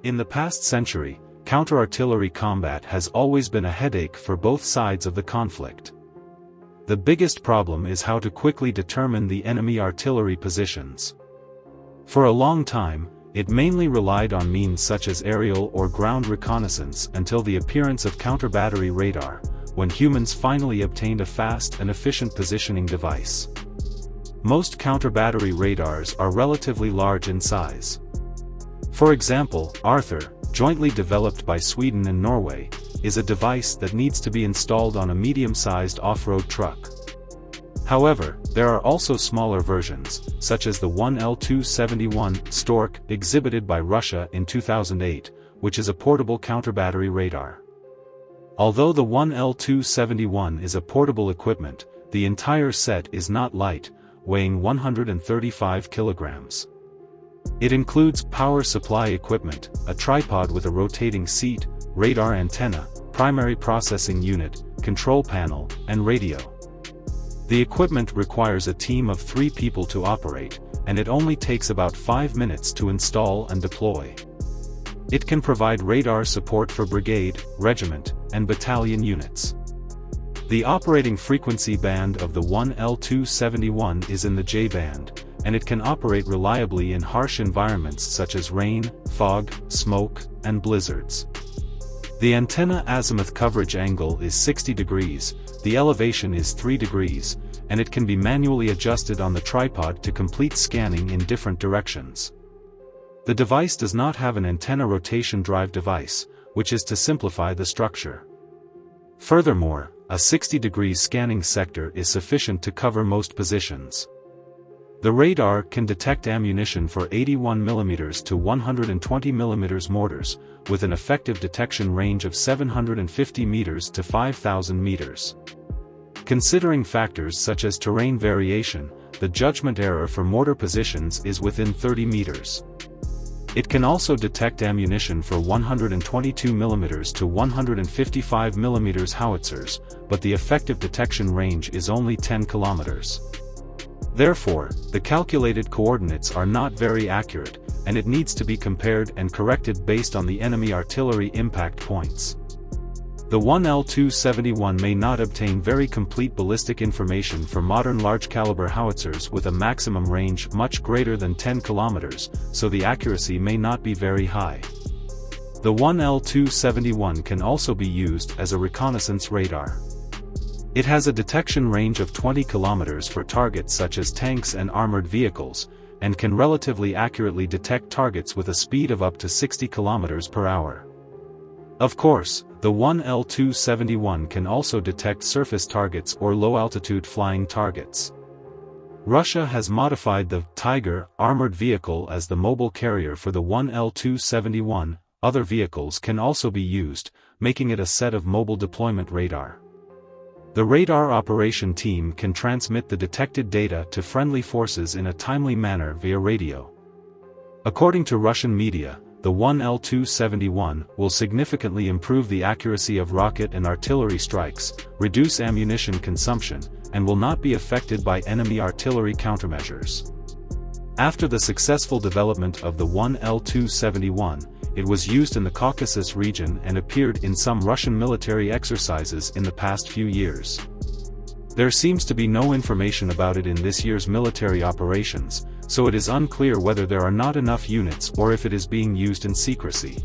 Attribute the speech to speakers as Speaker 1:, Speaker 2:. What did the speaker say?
Speaker 1: In the past century, counter-artillery combat has always been a headache for both sides of the conflict. The biggest problem is how to quickly determine the enemy artillery positions. For a long time, it mainly relied on means such as aerial or ground reconnaissance until the appearance of counter-battery radar, when humans finally obtained a fast and efficient positioning device. Most counter-battery radars are relatively large in size. For example, Arthur, jointly developed by Sweden and Norway, is a device that needs to be installed on a medium-sized off-road truck. However, there are also smaller versions, such as the 1L271 Stork exhibited by Russia in 2008, which is a portable counter-battery radar. Although the 1L271 is a portable equipment, the entire set is not light, weighing 135 kilograms. It includes power supply equipment, a tripod with a rotating seat, radar antenna, primary processing unit, control panel, and radio. The equipment requires a team of 3 people to operate, and it only takes about 5 minutes to install and deploy. It can provide radar support for brigade, regiment, and battalion units. The operating frequency band of the 1L271 is in the J-band, and it can operate reliably in harsh environments such as rain, fog, smoke, and blizzards. The antenna azimuth coverage angle is 60 degrees, the elevation is 3 degrees, and it can be manually adjusted on the tripod to complete scanning in different directions. The device does not have an antenna rotation drive device, which is to simplify the structure. Furthermore, a 60-degree scanning sector is sufficient to cover most positions. The radar can detect ammunition for 81 mm to 120 mm mortars, with an effective detection range of 750 meters to 5,000 meters. Considering factors such as terrain variation, the judgment error for mortar positions is within 30 meters. It can also detect ammunition for 122 mm to 155 mm howitzers, but the effective detection range is only 10 kilometers. Therefore, the calculated coordinates are not very accurate, and it needs to be compared and corrected based on the enemy artillery impact points. The 1L271 may not obtain very complete ballistic information for modern large-caliber howitzers with a maximum range much greater than 10 kilometers, so the accuracy may not be very high. The 1L271 can also be used as a reconnaissance radar. It has a detection range of 20 kilometers for targets such as tanks and armored vehicles, and can relatively accurately detect targets with a speed of up to 60 kilometers per hour. Of course, the 1L271 can also detect surface targets or low-altitude flying targets. Russia has modified the Tiger armored vehicle as the mobile carrier for the 1L271. Other vehicles can also be used, making it a set of mobile deployment radar. The radar operation team can transmit the detected data to friendly forces in a timely manner via radio. According to Russian media, the 1L271 will significantly improve the accuracy of rocket and artillery strikes, reduce ammunition consumption, and will not be affected by enemy artillery countermeasures. After the successful development of the 1L271, it was used in the Caucasus region and appeared in some Russian military exercises in the past few years. There seems to be no information about it in this year's military operations, so it is unclear whether there are not enough units or if it is being used in secrecy.